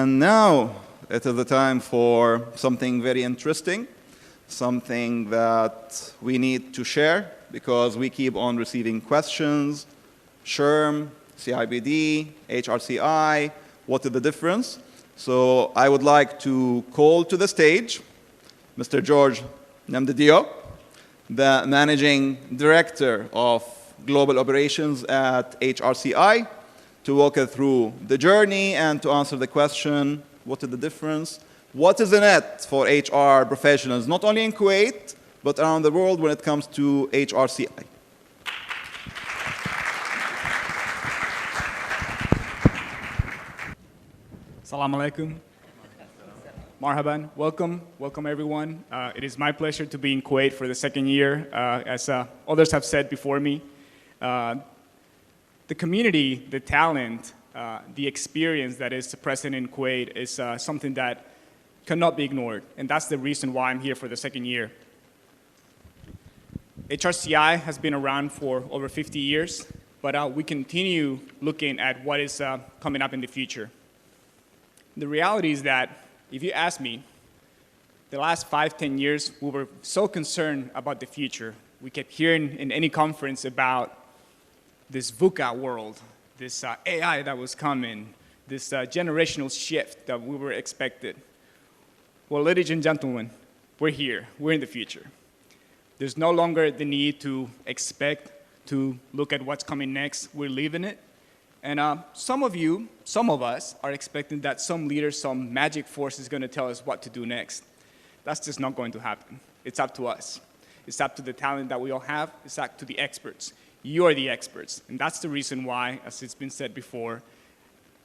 And now it is the time for something very interesting, something that we need to share because we keep on receiving questions, SHRM, CIBD, HRCI, what is the difference? So I would like to call to the stage Mr. Jorge Nomdedeu, the Managing Director of Global Operations at HRCI, to walk us through the journey and to answer the question, what is the difference? What is in it for HR professionals, not only in Kuwait, but around the world when it comes to HRCI? Assalamu alaikum. Marhaban. Welcome everyone. It is my pleasure to be in Kuwait for the second year. As others have said before me, the community, the talent, the experience that is present in Kuwait is something that cannot be ignored. And that's the reason why I'm here for the second year. HRCI has been around for over 50 years, but we continue looking at what is coming up in the future. The reality is that, if you ask me, the last 5-10 years, we were so concerned about the future. We kept hearing in any conference about this VUCA world, this AI that was coming, this generational shift that we were expected. Well, ladies and gentlemen, we're here. We're in the future. There's no longer the need to expect to look at what's coming next. We're living it. And some of us are expecting that some leader, some magic force is going to tell us what to do next. That's just not going to happen. It's up to us. It's up to the talent that we all have. It's up to the experts. You are the experts. And that's the reason why, as it's been said before,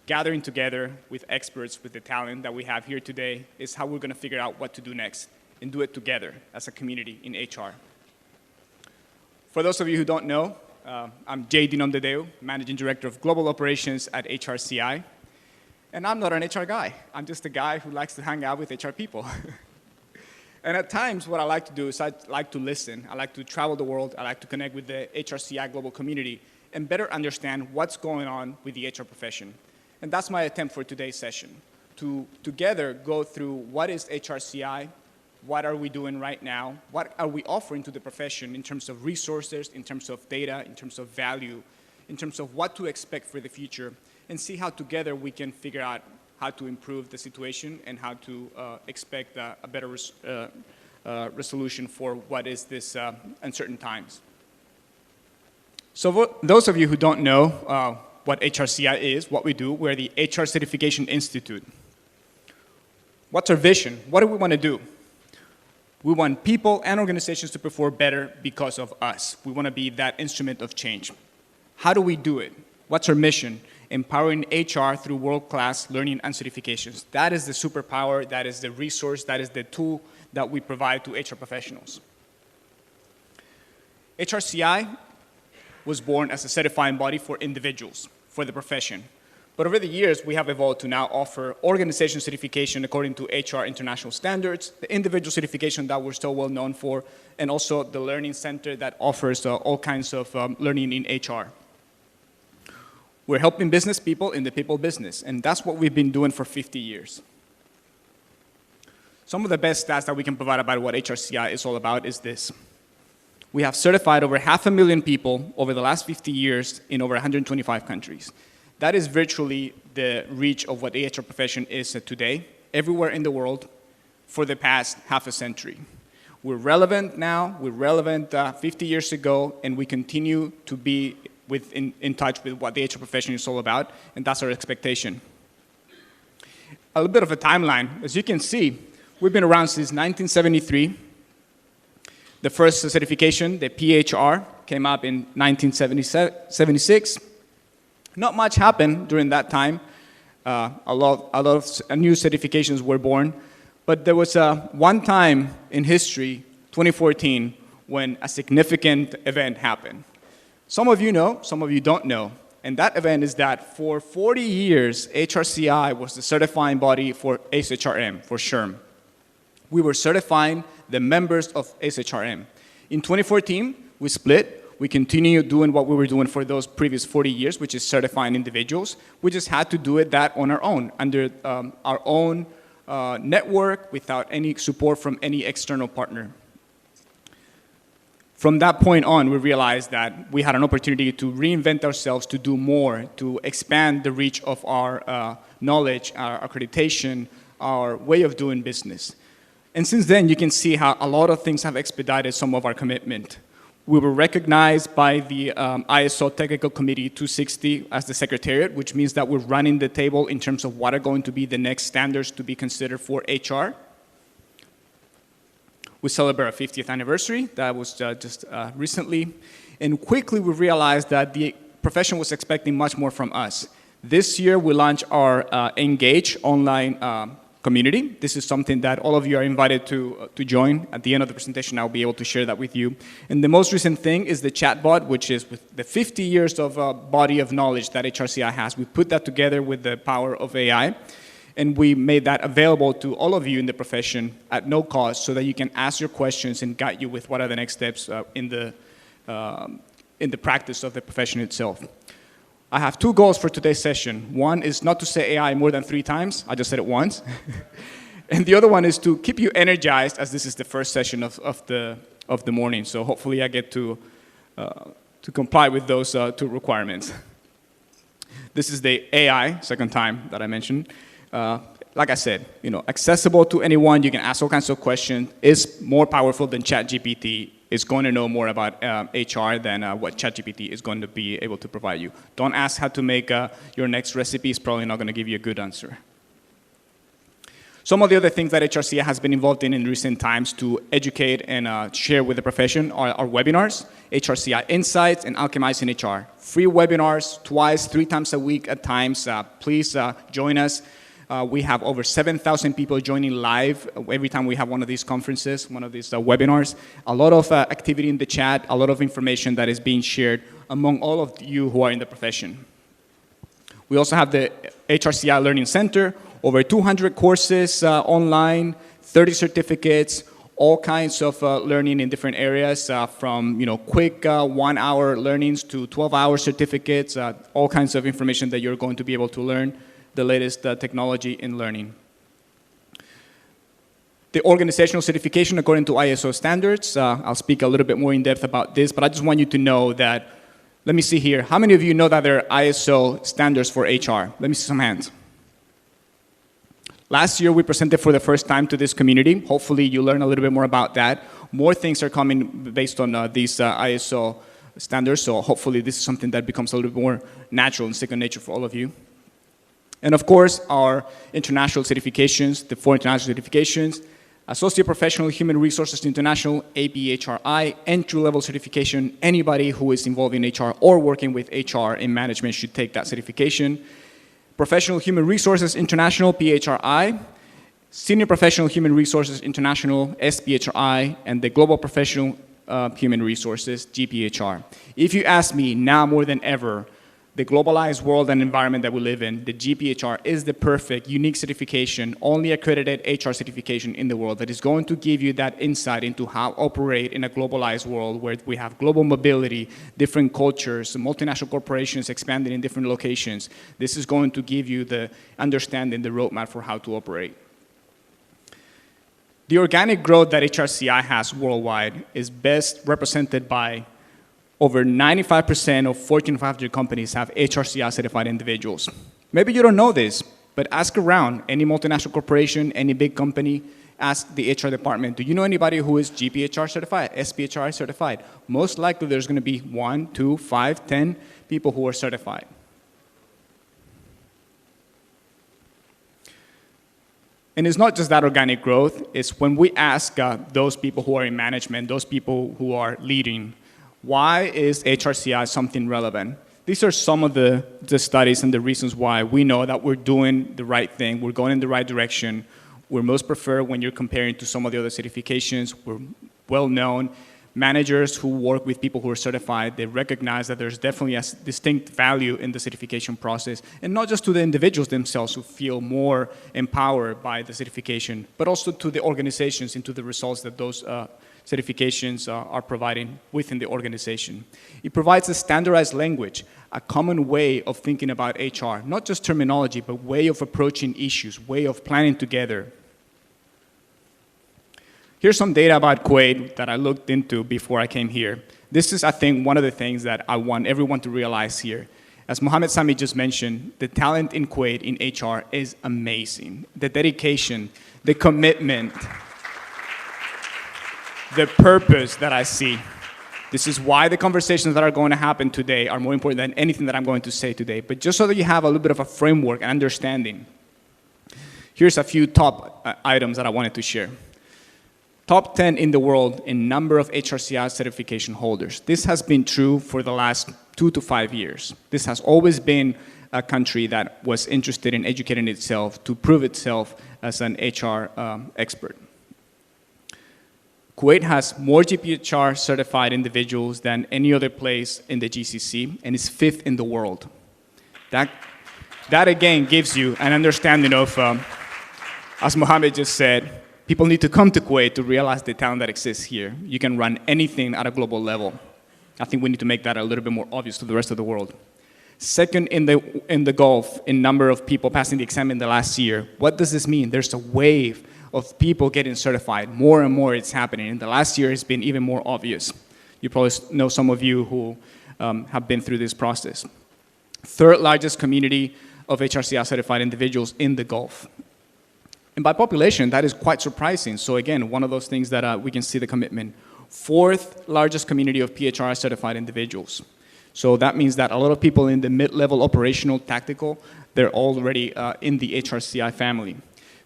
gathering together with experts, with the talent that we have here today, is how we're going to figure out what to do next and do it together as a community in HR. For those of you who don't know, I'm J.D. Nomdedeu, Managing Director of Global Operations at HRCI. And I'm not an HR guy. I'm just a guy who likes to hang out with HR people. And at times, what I like to do is I like to listen. I like to travel the world. I like to connect with the HRCI global community and better understand what's going on with the HR profession. And that's my attempt for today's session, to together go through what is HRCI, what are we doing right now, what are we offering to the profession in terms of resources, in terms of data, in terms of value, in terms of what to expect for the future, and see how together we can figure out how to improve the situation and how to expect a better resolution for what is this uncertain times. So for those of you who don't know what HRCI is, what we do, we're the HR Certification Institute. What's our vision? What do we want to do? We want people and organizations to perform better because of us. We want to be that instrument of change. How do we do it? What's our mission? Empowering HR through world-class learning and certifications. That is the superpower, that is the resource, that is the tool that we provide to HR professionals. HRCI was born as a certifying body for individuals, for the profession. But over the years, we have evolved to now offer organization certification according to HR international standards, the individual certification that we're so well known for, and also the learning center that offers all kinds of learning in HR. We're helping business people in the people business, and that's what we've been doing for 50 years. Some of the best stats that we can provide about what HRCI is all about is this. We have certified over 500,000 people over the last 50 years in over 125 countries. That is virtually the reach of what the HR profession is today, everywhere in the world, for the past half a century. We're relevant now, we're relevant 50 years ago, and we continue to be in touch with what the HR profession is all about, and that's our expectation. A little bit of a timeline. As you can see, we've been around since 1973. The first certification, the PHR, came up in 1976. Not much happened during that time. A lot of new certifications were born. But there was one time in history, 2014, when a significant event happened. Some of you know, some of you don't know. And that event is that for 40 years, HRCI was the certifying body for ACE-HRM, for SHRM. We were certifying the members of ACE-HRM. In 2014, we split. We continue doing what we were doing for those previous 40 years, which is certifying individuals. We just had to do that on our own, under our own network, without any support from any external partner. From that point on, we realized that we had an opportunity to reinvent ourselves, to do more, to expand the reach of our knowledge, our accreditation, our way of doing business. And since then, you can see how a lot of things have expedited some of our commitment. We were recognized by the ISO Technical Committee 260 as the Secretariat, which means that we're running the table in terms of what are going to be the next standards to be considered for HR. We celebrate our 50th anniversary. That was just recently. And quickly we realized that the profession was expecting much more from us. This year we launched our Engage online community. This is something that all of you are invited to join. At the end of the presentation, I'll be able to share that with you. And the most recent thing is the chatbot, which is with the 50 years of body of knowledge that HRCI has. We put that together with the power of AI. And we made that available to all of you in the profession at no cost so that you can ask your questions and guide you with what are the next steps in the practice of the profession itself. I have two goals for today's session. One is not to say AI more than 3 times. I just said it once. And the other one is to keep you energized, as this is the first session of the morning. So hopefully I get to comply with those 2 requirements. This is the AI, second time that I mentioned. Like I said, accessible to anyone. You can ask all kinds of questions. It's more powerful than ChatGPT. It's going to know more about HR than what ChatGPT is going to be able to provide you. Don't ask how to make your next recipe. It's probably not going to give you a good answer. Some of the other things that HRCI has been involved in recent times to educate and share with the profession are our webinars, HRCI Insights and Alchemizing HR. Free webinars, 2, 3 times a week at times. Please join us. We have over 7,000 people joining live every time we have one of these conferences, one of these webinars. A lot of activity in the chat, a lot of information that is being shared among all of you who are in the profession. We also have the HRCI Learning Center, over 200 courses online, 30 certificates, all kinds of learning in different areas, from quick 1-hour learnings to 12-hour certificates, all kinds of information that you're going to be able to learn the latest technology in learning. The organizational certification according to ISO standards, I'll speak a little bit more in depth about this, but I just want you to know that, let me see here, how many of you know that there are ISO standards for HR? Let me see some hands. Last year we presented for the first time to this community. Hopefully you learn a little bit more about that. More things are coming based on these ISO standards, so hopefully this is something that becomes a little bit more natural and second nature for all of you. And of course, our international certifications, the 4 international certifications, Associate Professional Human Resources International, APHRI, entry-level certification. Anybody who is involved in HR or working with HR in management should take that certification. Professional Human Resources International, PHRI, Senior Professional Human Resources International, SPHRI, and the Global Professional Human Resources, GPHR. If you ask me, now more than ever, the globalized world and environment that we live in, the GPHR is the perfect, unique certification, only accredited HR certification in the world that is going to give you that insight into how to operate in a globalized world where we have global mobility, different cultures, multinational corporations expanding in different locations. This is going to give you the understanding, the roadmap for how to operate. The organic growth that HRCI has worldwide is best represented by over 95% of Fortune 500 companies have HRCI certified individuals. Maybe you don't know this, but ask around. Any multinational corporation, any big company, ask the HR department, do you know anybody who is GPHR certified, SPHRI certified? Most likely there's going to be 1, 2, 5, 10 people who are certified. And it's not just that organic growth, it's when we ask those people who are in management, those people who are leading, why is HRCI something relevant? These are some of the studies and the reasons why we know that we're doing the right thing, we're going in the right direction. We're most preferred when you're comparing to some of the other certifications. We're well known. Managers who work with people who are certified, they recognize that there's definitely a distinct value in the certification process, and not just to the individuals themselves who feel more empowered by the certification, but also to the organizations and to the results that those certifications are providing within the organization. It provides a standardized language, a common way of thinking about HR, not just terminology, but way of approaching issues, way of planning together. Here's some data about Kuwait that I looked into before I came here. This is, I think, one of the things that I want everyone to realize here. As Mohammed Sami just mentioned, the talent in Kuwait in HR is amazing. The dedication, the commitment, the purpose that I see. This is why the conversations that are going to happen today are more important than anything that I'm going to say today. But just so that you have a little bit of a framework and understanding, here's a few top items that I wanted to share. Top 10 in the world in number of HRCI certification holders. This has been true for the last 2 to 5 years. This has always been a country that was interested in educating itself to prove itself as an HR expert. Kuwait has more GPHR certified individuals than any other place in the GCC and is 5th in the world. That again gives you an understanding of, as Mohammed just said, people need to come to Kuwait to realize the talent that exists here. You can run anything at a global level. I think we need to make that a little bit more obvious to the rest of the world. Second in the Gulf in number of people passing the exam in the last year. What does this mean? There's a wave of people getting certified. More and more it's happening. In the last year it's been even more obvious. You probably know some of you who have been through this process. Third largest community of HRCI certified individuals in the Gulf. And by population, that is quite surprising. So again, one of those things that we can see the commitment. Fourth largest community of PHRI certified individuals. So that means that a lot of people in the mid-level operational tactical, they're already in the HRCI family.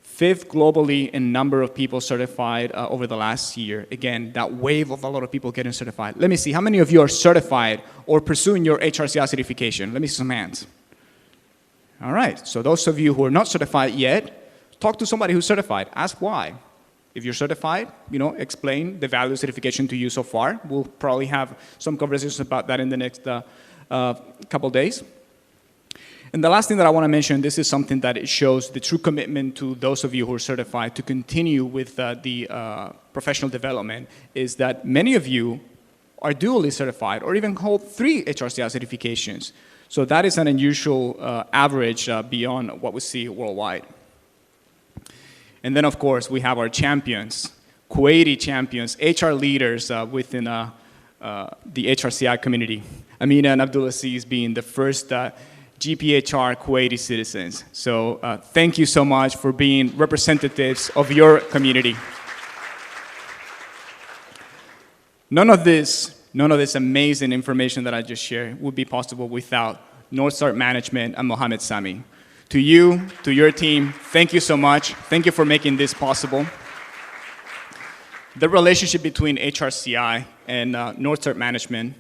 Fifth globally in number of people certified over the last year. Again, that wave of a lot of people getting certified. Let me see, how many of you are certified or pursuing your HRCI certification? Let me see some hands. All right, so those of you who are not certified yet, talk to somebody who's certified. Ask why. If you're certified, explain the value of certification to you so far. We'll probably have some conversations about that in the next couple days. And the last thing that I want to mention, this is something that it shows the true commitment to those of you who are certified to continue with the professional development, is that many of you are dually certified or even hold 3 HRCI certifications. So that is an unusual average beyond what we see worldwide. And then, of course, we have our champions, Kuwaiti champions, HR leaders within the HRCI community. Amina and Abdulaziz being the first GPHR Kuwaiti citizens. So thank you so much for being representatives of your community. None of this amazing information that I just shared would be possible without North Star Management and Mohammed Sami. To you, to your team, thank you so much. Thank you for making this possible. The relationship between HRCI and North Star Management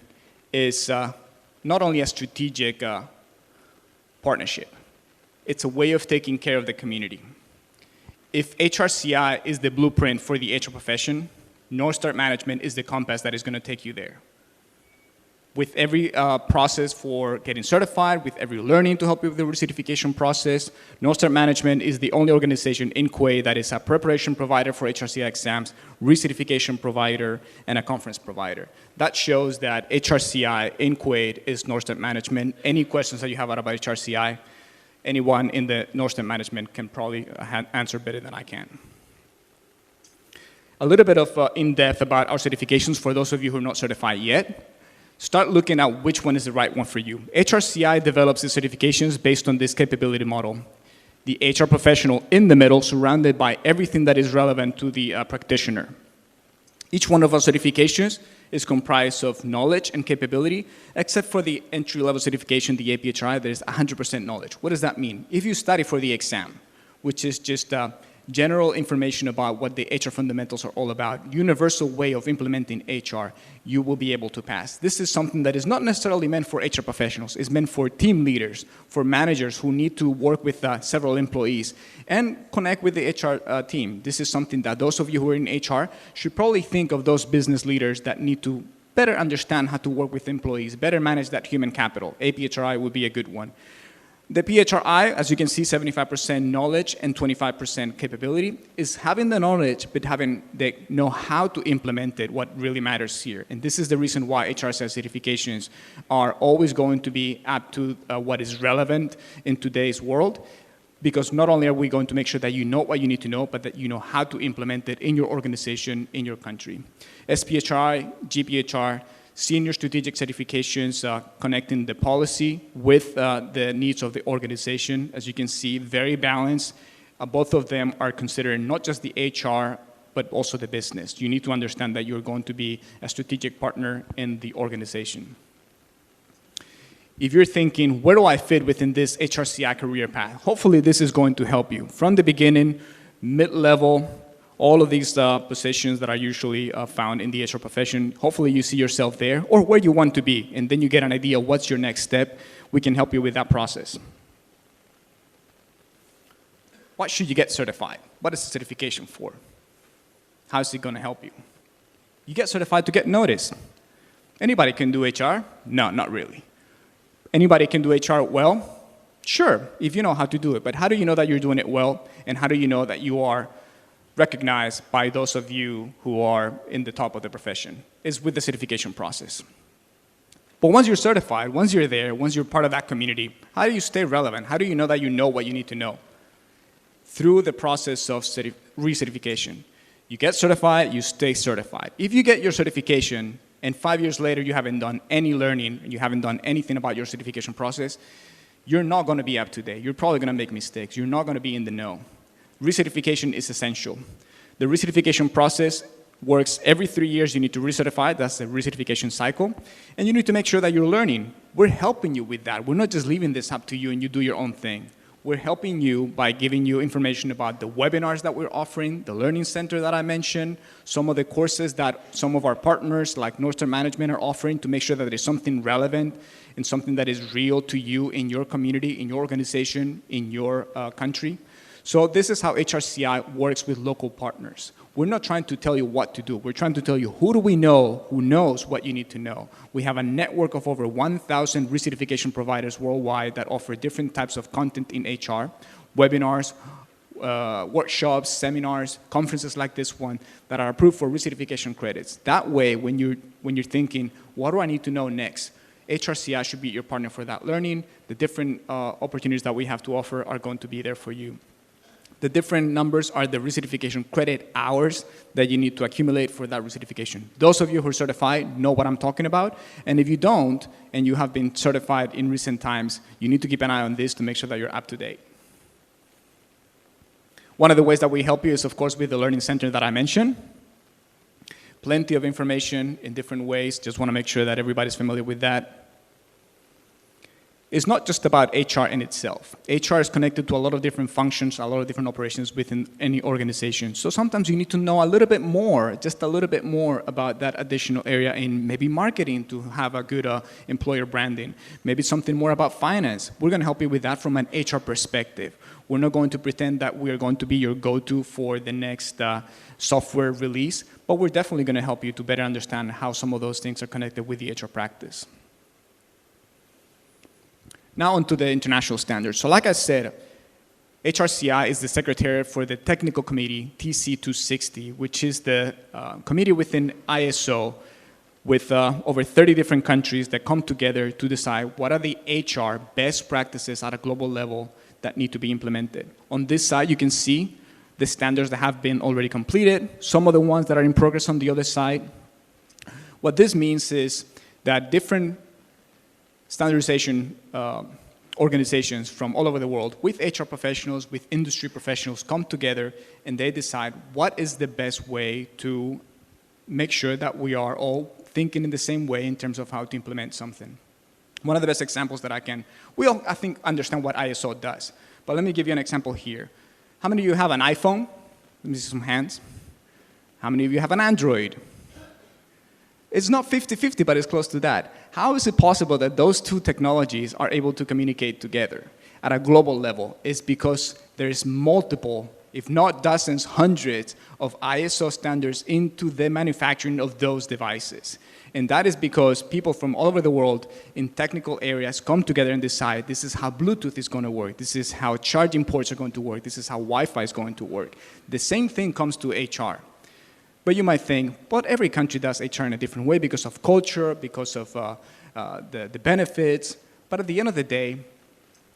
is not only a strategic partnership, it's a way of taking care of the community. If HRCI is the blueprint for the HR profession, North Star Management is the compass that is going to take you there. With every process for getting certified, with every learning to help you with the recertification process, North Star Management is the only organization in Kuwait that is a preparation provider for HRCI exams, recertification provider, and a conference provider. That shows that HRCI in Kuwait is North Star Management. Any questions that you have about HRCI, anyone in the North Star Management can probably answer better than I can. A little bit of in-depth about our certifications for those of you who are not certified yet. Start looking at which one is the right one for you. HRCI develops its certifications based on this capability model. The HR professional in the middle, surrounded by everything that is relevant to the practitioner. Each one of our certifications is comprised of knowledge and capability, except for the entry-level certification, the APHRI, there is 100% knowledge. What does that mean? If you study for the exam, which is just general information about what the HR fundamentals are all about, universal way of implementing HR, you will be able to pass. This is something that is not necessarily meant for HR professionals. It's meant for team leaders, for managers who need to work with several employees and connect with the HR team. This is something that those of you who are in HR should probably think of those business leaders that need to better understand how to work with employees, better manage that human capital. APHRI would be a good one. The PHRI, as you can see, 75% knowledge and 25% capability, is having the knowledge but having the know how to implement it, what really matters here. And this is the reason why HRCI certifications are always going to be up to what is relevant in today's world, because not only are we going to make sure that you know what you need to know, but that you know how to implement it in your organization, in your country. SPHRI, GPHR, senior strategic certifications connecting the policy with the needs of the organization. As you can see, very balanced. Both of them are considering not just the HR, but also the business. You need to understand that you're going to be a strategic partner in the organization. If you're thinking, where do I fit within this HRCI career path? Hopefully this is going to help you. From the beginning, mid-level, all of these positions that are usually found in the HR profession, hopefully you see yourself there or where you want to be, and then you get an idea of what's your next step. We can help you with that process. What should you get certified? What is the certification for? How is it going to help you? You get certified to get noticed. Anybody can do HR? No, not really. Anybody can do HR well? Sure, if you know how to do it. But how do you know that you're doing it well? And how do you know that you are recognized by those of you who are in the top of the profession? Is with the certification process. But once you're certified, once you're there, once you're part of that community, how do you stay relevant? How do you know that you know what you need to know? Through the process of recertification. You get certified, you stay certified. If you get your certification and 5 years later you haven't done any learning, and you haven't done anything about your certification process, you're not going to be up to date. You're probably going to make mistakes. You're not going to be in the know. Recertification is essential. The recertification process works every 3 years. You need to recertify. That's the recertification cycle. And you need to make sure that you're learning. We're helping you with that. We're not just leaving this up to you and you do your own thing. We're helping you by giving you information about the webinars that we're offering, the learning center that I mentioned, some of the courses that some of our partners like Northern Management are offering to make sure that it is something relevant and something that is real to you in your community, in your organization, in your country. So this is how HRCI works with local partners. We're not trying to tell you what to do. We're trying to tell you who do we know who knows what you need to know. We have a network of over 1,000 recertification providers worldwide that offer different types of content in HR, webinars, workshops, seminars, conferences like this one that are approved for recertification credits. That way, when you're thinking, what do I need to know next? HRCI should be your partner for that learning. The different opportunities that we have to offer are going to be there for you. The different numbers are the recertification credit hours that you need to accumulate for that recertification. Those of you who are certified know what I'm talking about. And if you don't, and you have been certified in recent times, you need to keep an eye on this to make sure that you're up to date. One of the ways that we help you is, of course, with the Learning Center that I mentioned. Plenty of information in different ways. Just want to make sure that everybody's familiar with that. It's not just about HR in itself. HR is connected to a lot of different functions, a lot of different operations within any organization. So sometimes you need to know a little bit more, just a little bit more about that additional area in maybe marketing to have a good employer branding. Maybe something more about finance. We're going to help you with that from an HR perspective. We're not going to pretend that we're going to be your go-to for the next software release, but we're definitely going to help you to better understand how some of those things are connected with the HR practice. Now onto the international standards. So like I said, HRCI is the secretariat for the technical committee, TC260, which is the committee within ISO with over 30 different countries that come together to decide what are the HR best practices at a global level that need to be implemented. On this side, you can see the standards that have been already completed, some of the ones that are in progress on the other side. What this means is that different standardization organizations from all over the world with HR professionals, with industry professionals come together and they decide what is the best way to make sure that we are all thinking in the same way in terms of how to implement something. One of the best examples that I think, understand what ISO does. But let me give you an example here. How many of you have an iPhone? Let me see some hands. How many of you have an Android? It's not 50-50, but it's close to that. How is it possible that those two technologies are able to communicate together at a global level? It's because there's multiple, if not dozens, hundreds of ISO standards into the manufacturing of those devices. And that is because people from all over the world in technical areas come together and decide this is how Bluetooth is going to work, this is how charging ports are going to work, this is how Wi-Fi is going to work. The same thing comes to HR. But you might think, but every country does HR in a different way because of culture, because of the benefits. But at the end of the day,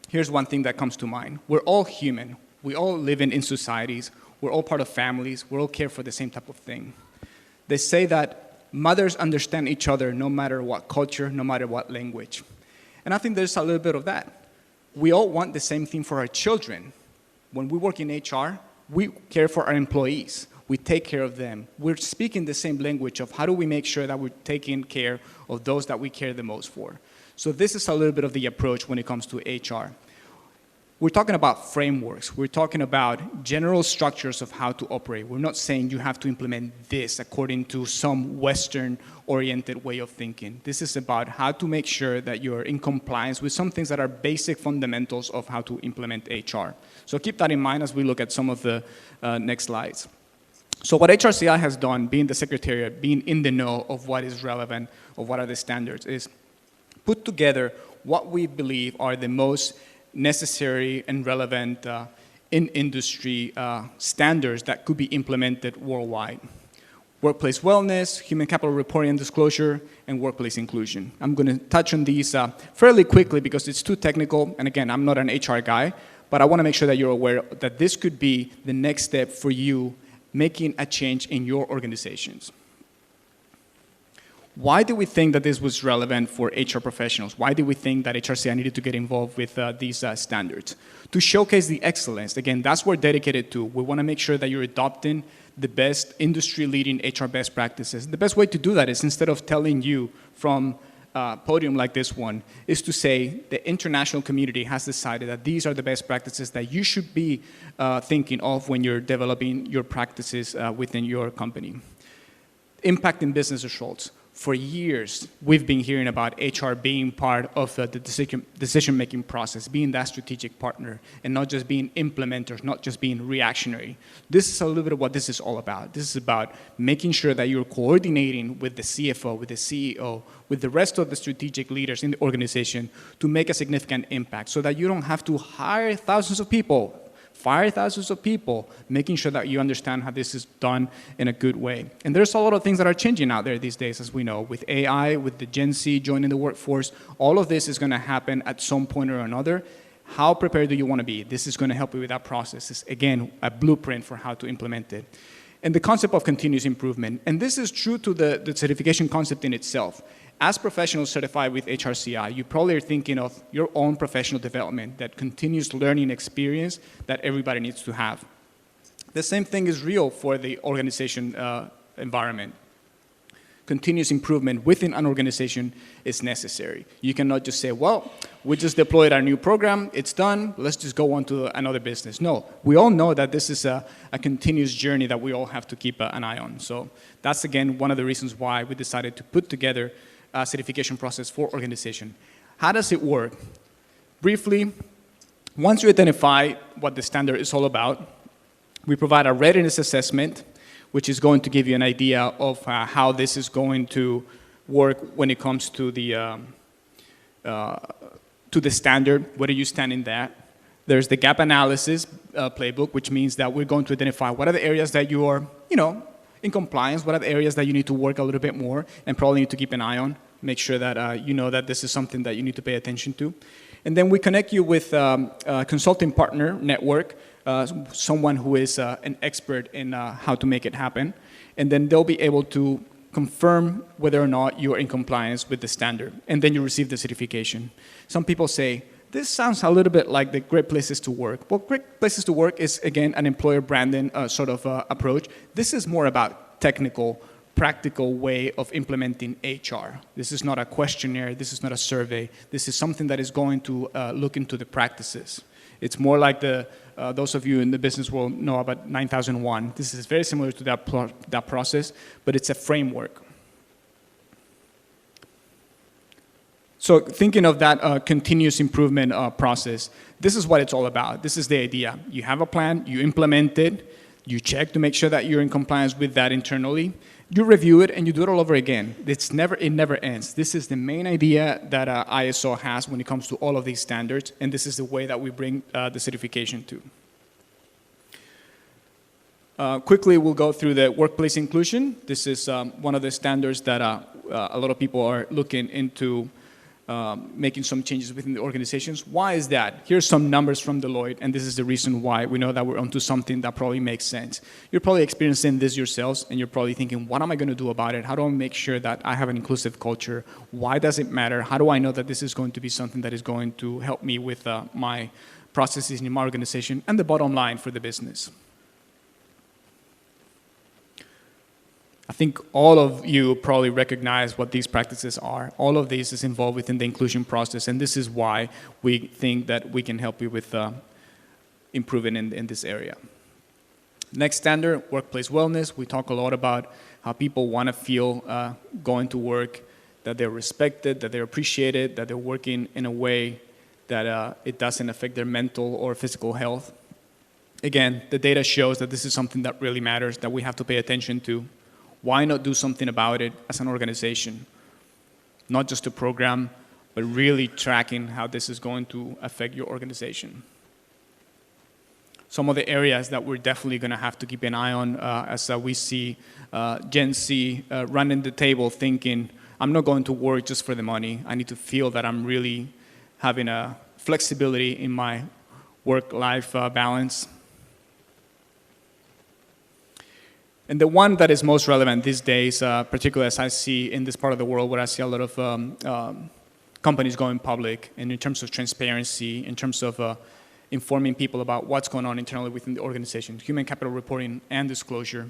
here's one thing that comes to mind. We're all human. We all live in societies. We're all part of families. We all care for the same type of thing. They say that mothers understand each other no matter what culture, no matter what language. And I think there's a little bit of that. We all want the same thing for our children. When we work in HR, we care for our employees. We take care of them. We're speaking the same language of how do we make sure that we're taking care of those that we care the most for. So this is a little bit of the approach when it comes to HR. We're talking about frameworks. We're talking about general structures of how to operate. We're not saying you have to implement this according to some Western-oriented way of thinking. This is about how to make sure that you're in compliance with some things that are basic fundamentals of how to implement HR. So keep that in mind as we look at some of the next slides. So what HRCI has done, being the secretariat, being in the know of what is relevant, of what are the standards, is put together what we believe are the most necessary and relevant in-industry standards that could be implemented worldwide. Workplace wellness, human capital reporting and disclosure, and workplace inclusion. I'm going to touch on these fairly quickly because it's too technical, and again, I'm not an HR guy, but I want to make sure that you're aware that this could be the next step for you making a change in your organizations. Why do we think that this was relevant for HR professionals? Why do we think that HRCI needed to get involved with these standards? To showcase the excellence. Again, that's what we're dedicated to. We want to make sure that you're adopting the best industry-leading HR best practices. The best way to do that is instead of telling you from a podium like this one, is to say the international community has decided that these are the best practices that you should be thinking of when you're developing your practices within your company. Impact in business results. For years, we've been hearing about HR being part of the decision-making process, being that strategic partner, and not just being implementers, not just being reactionary. This is a little bit of what this is all about. This is about making sure that you're coordinating with the CFO, with the CEO, with the rest of the strategic leaders in the organization to make a significant impact so that you don't have to hire thousands of people, fire thousands of people, making sure that you understand how this is done in a good way. And there's a lot of things that are changing out there these days, as we know, with AI, with the Gen Z joining the workforce. All of this is going to happen at some point or another. How prepared do you want to be? This is going to help you with that process. It's, again, a blueprint for how to implement it. And the concept of continuous improvement. And this is true to the certification concept in itself. As professionals certified with HRCI, you probably are thinking of your own professional development, that continuous learning experience that everybody needs to have. The same thing is real for the organization environment. Continuous improvement within an organization is necessary. You cannot just say, well, we just deployed our new program, it's done, let's just go on to another business. No, we all know that this is a continuous journey that we all have to keep an eye on. So that's, again, one of the reasons why we decided to put together a certification process for organization. How does it work? Briefly, once you identify what the standard is all about, we provide a readiness assessment, which is going to give you an idea of how this is going to work when it comes to the standard. Where do you stand in that? There's the gap analysis playbook, which means that we're going to identify what are the areas that you are, in compliance, what are the areas that you need to work a little bit more and probably need to keep an eye on, make sure that you know that this is something that you need to pay attention to. And then we connect you with a consulting partner network, someone who is an expert in how to make it happen. And then they'll be able to confirm whether or not you are in compliance with the standard. And then you receive the certification. Some people say, this sounds a little bit like the Great Places to Work. Well, Great Places to Work is, again, an employer branding sort of approach. This is more about technical, practical way of implementing HR. This is not a questionnaire. This is not a survey. This is something that is going to look into the practices. It's more like those of you in the business world know about 9001. This is very similar to that process, but it's a framework. So thinking of that continuous improvement process, this is what it's all about. This is the idea. You have a plan, you implement it, you check to make sure that you're in compliance with that internally, you review it, and you do it all over again. It never ends. This is the main idea that ISO has when it comes to all of these standards, and this is the way that we bring the certification to. Quickly, we'll go through the workplace inclusion. This is one of the standards that a lot of people are looking into making some changes within the organizations. Why is that? Here's some numbers from Deloitte, and this is the reason why we know that we're onto something that probably makes sense. You're probably experiencing this yourselves, and you're probably thinking, what am I going to do about it? How do I make sure that I have an inclusive culture? Why does it matter? How do I know that this is going to be something that is going to help me with my processes in my organization and the bottom line for the business? I think all of you probably recognize what these practices are. All of these is involved within the inclusion process, and this is why we think that we can help you with improving in this area. Next standard, workplace wellness. We talk a lot about how people want to feel going to work, that they're respected, that they're appreciated, that they're working in a way that it doesn't affect their mental or physical health. Again, the data shows that this is something that really matters, that we have to pay attention to. Why not do something about it as an organization? Not just a program, but really tracking how this is going to affect your organization. Some of the areas that we're definitely going to have to keep an eye on as we see Gen Z running the table thinking, I'm not going to work just for the money. I need to feel that I'm really having a flexibility in my work-life balance. And the one that is most relevant these days, particularly as I see in this part of the world where I see a lot of companies going public, and in terms of transparency, in terms of informing people about what's going on internally within the organization, human capital reporting and disclosure.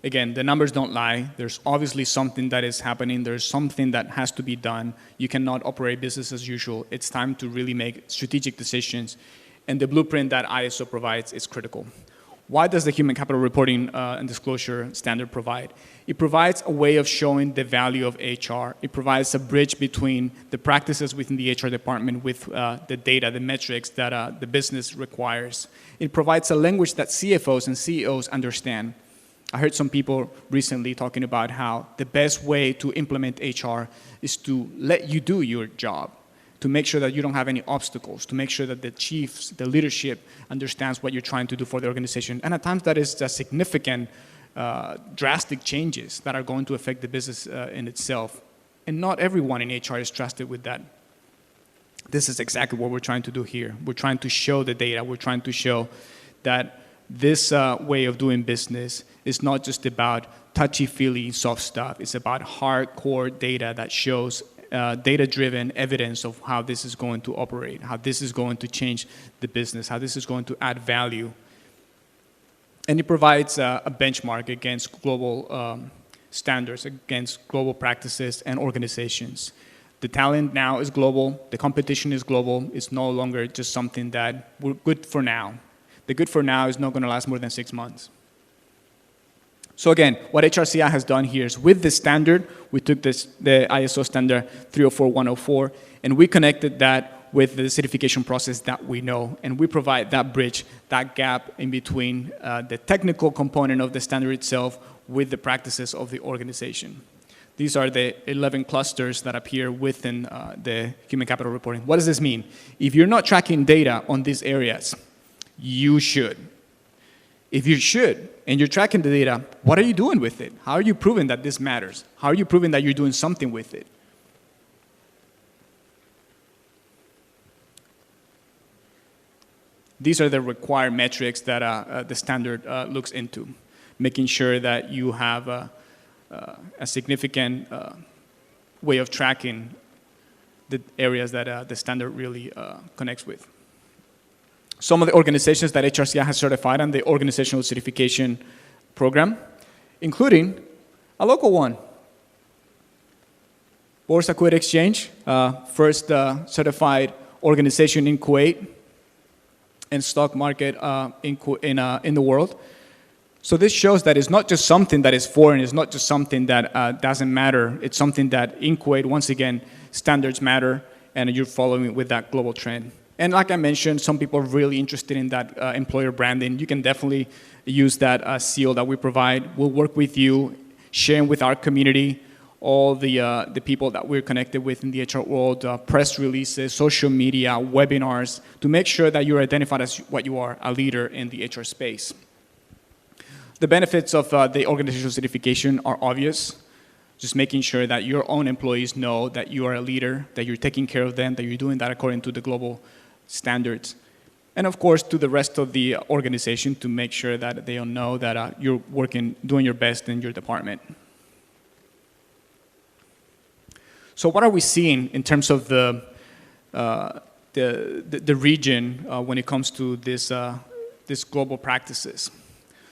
Again, the numbers don't lie. There's obviously something that is happening. There's something that has to be done. You cannot operate business as usual. It's time to really make strategic decisions. And the blueprint that ISO provides is critical. Why does the human capital reporting and disclosure standard provide? It provides a way of showing the value of HR. It provides a bridge between the practices within the HR department with the data, the metrics that the business requires. It provides a language that CFOs and CEOs understand. I heard some people recently talking about how the best way to implement HR is to let you do your job, to make sure that you don't have any obstacles, to make sure that the chiefs, the leadership understands what you're trying to do for the organization. And at times that is a significant, drastic changes that are going to affect the business in itself. And not everyone in HR is trusted with that. This is exactly what we're trying to do here. We're trying to show the data. We're trying to show that this way of doing business is not just about touchy-feely soft stuff. It's about hardcore data that shows data-driven evidence of how this is going to operate, how this is going to change the business, how this is going to add value. And it provides a benchmark against global standards, against global practices and organizations. The talent now is global. The competition is global. It's no longer just something that we're good for now. The good for now is not going to last more than 6 months. So again, what HRCI has done here is with this standard, we took the ISO standard 304104, and we connected that with the certification process that we know, and we provide that bridge, that gap in between the technical component of the standard itself with the practices of the organization. These are the 11 clusters that appear within the human capital reporting. What does this mean? If you're not tracking data on these areas, you should. If you should, and you're tracking the data, what are you doing with it? How are you proving that this matters? How are you proving that you're doing something with it? These are the required metrics that the standard looks into, making sure that you have a significant way of tracking the areas that the standard really connects with. Some of the organizations that HRCI has certified on the organizational certification program, including a local one. Borsa Code Exchange, first certified organization in Kuwait and stock market in the world. So this shows that it's not just something that is foreign, it's not just something that doesn't matter. It's something that in Kuwait, once again, standards matter, and you're following with that global trend. And like I mentioned, some people are really interested in that employer branding. You can definitely use that seal that we provide. We'll work with you, sharing with our community, all the people that we're connected with in the HR world, press releases, social media, webinars, to make sure that you're identified as what you are, a leader in the HR space. The benefits of the organizational certification are obvious. Just making sure that your own employees know that you are a leader, that you're taking care of them, that you're doing that according to the global standards. And of course, to the rest of the organization to make sure that they know that you're doing your best in your department. So what are we seeing in terms of the region when it comes to this global practices?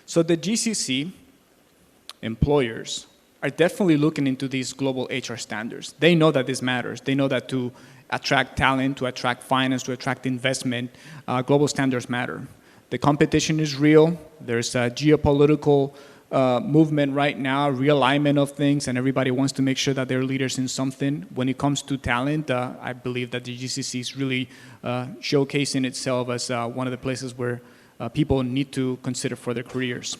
So the GCC employers are definitely looking into these global HR standards. They know that this matters. They know that to attract talent, to attract finance, to attract investment, global standards matter. The competition is real. There's a geopolitical movement right now, realignment of things, and everybody wants to make sure that they're leaders in something. When it comes to talent, I believe that the GCC is really showcasing itself as one of the places where people need to consider for their careers.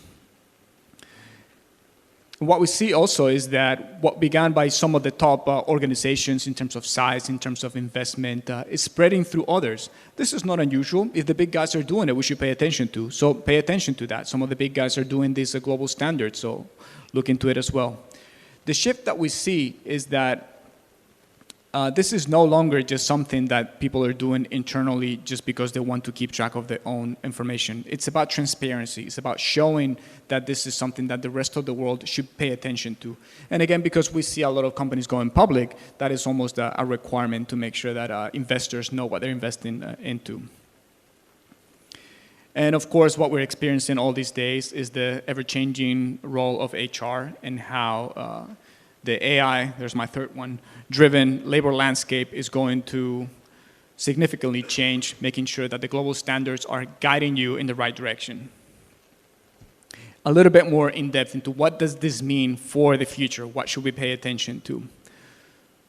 What we see also is that what began by some of the top organizations in terms of size, in terms of investment, is spreading through others. This is not unusual. If the big guys are doing it, we should pay attention to. So pay attention to that. Some of the big guys are doing these global standards, so look into it as well. The shift that we see is that this is no longer just something that people are doing internally just because they want to keep track of their own information. It's about transparency. It's about showing that this is something that the rest of the world should pay attention to. And again, because we see a lot of companies going public, that is almost a requirement to make sure that investors know what they're investing into. And of course, what we're experiencing all these days is the ever-changing role of HR and how the AI, there's my third one, driven labor landscape is going to significantly change, making sure that the global standards are guiding you in the right direction. A little bit more in depth into what does this mean for the future? What should we pay attention to?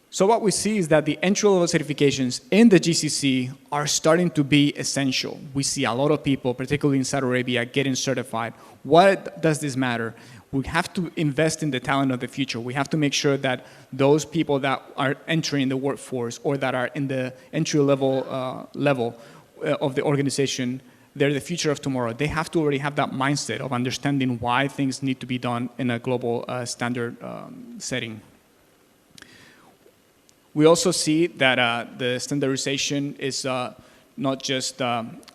So what we see is that the entry-level certifications in the GCC are starting to be essential. We see a lot of people, particularly in Saudi Arabia, getting certified. What does this matter? We have to invest in the talent of the future. We have to make sure that those people that are entering the workforce or that are in the entry-level level of the organization, they're the future of tomorrow. They have to already have that mindset of understanding why things need to be done in a global standard setting. We also see that the standardization is not just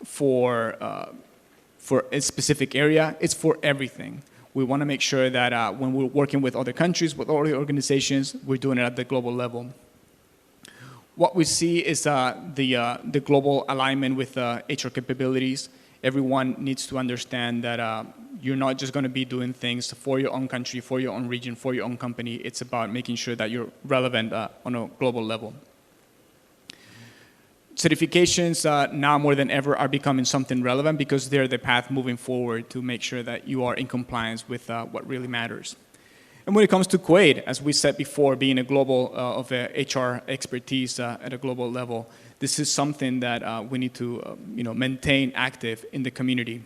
for a specific area, it's for everything. We want to make sure that when we're working with other countries, with other organizations, we're doing it at the global level. What we see is the global alignment with HR capabilities. Everyone needs to understand that you're not just going to be doing things for your own country, for your own region, for your own company. It's about making sure that you're relevant on a global level. Certifications now more than ever are becoming something relevant because they're the path moving forward to make sure that you are in compliance with what really matters. And when it comes to Kuwait, as we said before, being a global of HR expertise at a global level, this is something that we need to maintain active in the community.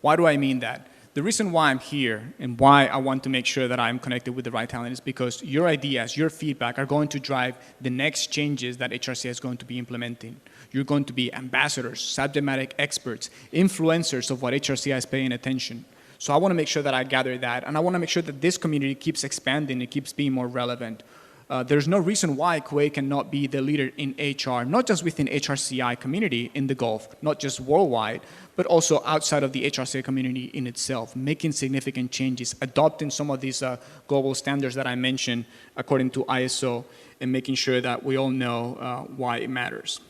Why do I mean that? The reason why I'm here and why I want to make sure that I'm connected with the right talent is because your ideas, your feedback are going to drive the next changes that HRCI is going to be implementing. You're going to be ambassadors, subject matter experts, influencers of what HRCI is paying attention. So I want to make sure that I gather that, and I want to make sure that this community keeps expanding, it keeps being more relevant. There's no reason why Kuwait cannot be the leader in HR, not just within HRCI community in the Gulf, not just worldwide, but also outside of the HRCI community in itself, making significant changes, adopting some of these global standards that I mentioned according to ISO, and making sure that we all know why it matters.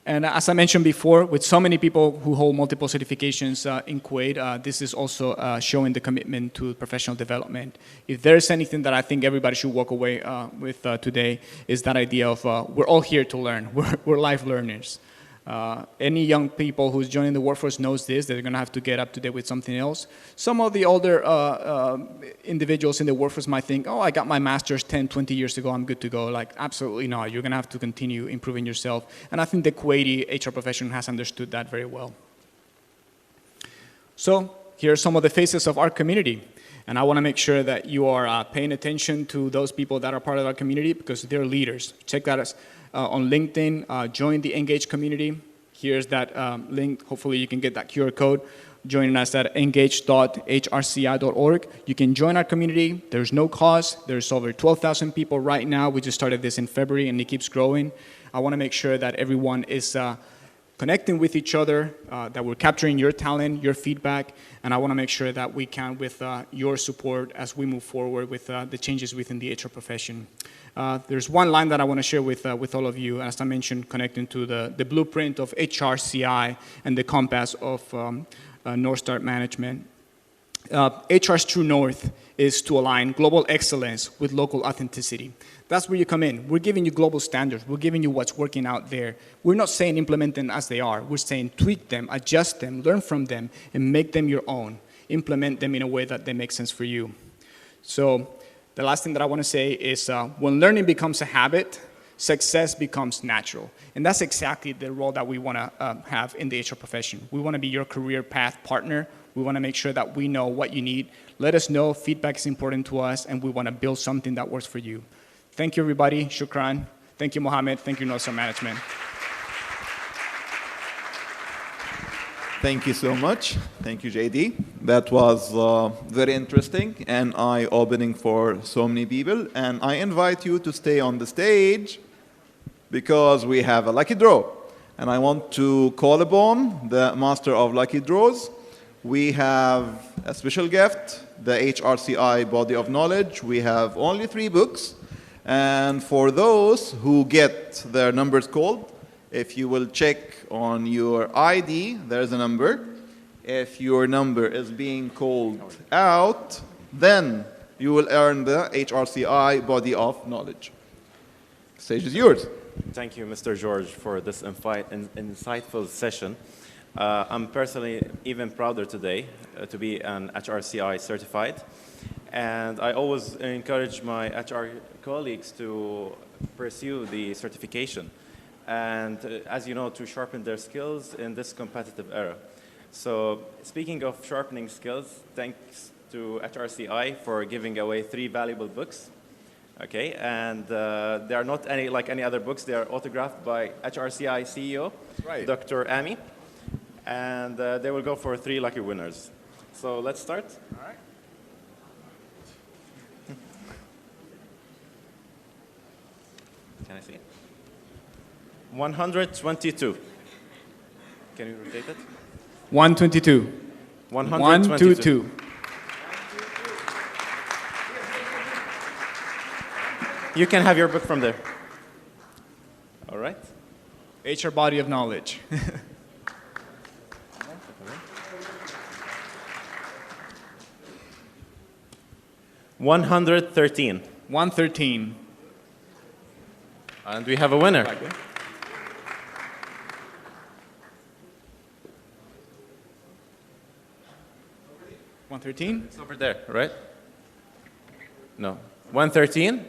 And as I mentioned before, with so many people who hold multiple certifications in Kuwait, this is also showing the commitment to professional development. If there's anything that I think everybody should walk away with today, is that idea of we're all here to learn. We're life learners. Any young people who's joining the workforce knows this, they're going to have to get up to date with something else. Some of the older individuals in the workforce might think, oh, I got my master's 10, 20 years ago, I'm good to go. Like, absolutely not. You're going to have to continue improving yourself. And I think the Kuwaiti HR profession has understood that very well. So here are some of the faces of our community. And I want to make sure that you are paying attention to those people that are part of our community because they're leaders. Check that as on LinkedIn, join the Engage community. Here's that link. Hopefully you can get that QR code. Join us at engage.hrci.org. You can join our community. There's no cost. There's over 12,000 people right now. We just started this in February and it keeps growing. I want to make sure that everyone is connecting with each other, that we're capturing your talent, your feedback, and I want to make sure that we count with your support as we move forward with the changes within the HR profession. There's one line that I want to share with all of you, as I mentioned, connecting to the blueprint of HRCI and the compass of North Star Management. HR's true north is to align global excellence with local authenticity. That's where you come in. We're giving you global standards. We're giving you what's working out there. We're not saying implement them as they are. We're saying tweak them, adjust them, learn from them, and make them your own. Implement them in a way that they make sense for you. So the last thing that I want to say is when learning becomes a habit, success becomes natural. And that's exactly the role that we want to have in the HR profession. We want to be your career path partner. We want to make sure that we know what you need. Let us know. Feedback is important to us, and we want to build something that works for you. Thank you, everybody. Shukran. Thank you, Mohammed. Thank you, North Star Management. Thank you so much. Thank you, JD. That was very interesting and eye-opening for so many people. And I invite you to stay on the stage because we have a lucky draw. And I want to call upon the master of lucky draws. We have a special gift, the HRCI Body of Knowledge. We have only 3 books. And for those who get their numbers called, if you will check on your ID, there's a number. If your number is being called out, then you will earn the HRCI Body of Knowledge. The stage is yours. Thank you, Mr. George, for this insightful session. I'm personally even prouder today to be an HRCI certified. And I always encourage my HR colleagues to pursue the certification and, as you know, to sharpen their skills in this competitive era. So speaking of sharpening skills, thanks to HRCI for giving away 3 valuable books. Okay, and they are not like any other books. They are autographed by HRCI CEO, right, Dr. Ami. And they will go for 3 lucky winners. So let's start. All right. Can I see it? 122. Can you rotate it? 122. 122. You can have your book from there. All right. HR Body of Knowledge. 113. 113. And we have a winner. 113? It's over there, right? No. 113?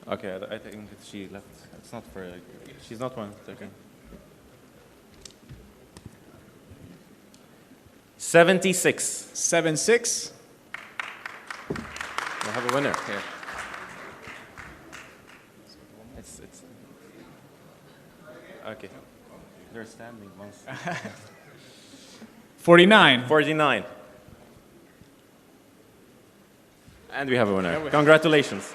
Okay, I think she left. It's not for, she's not 113. 76. 76. We have a winner here. It's okay. They're standing once. 49. 49. And we have a winner. Congratulations.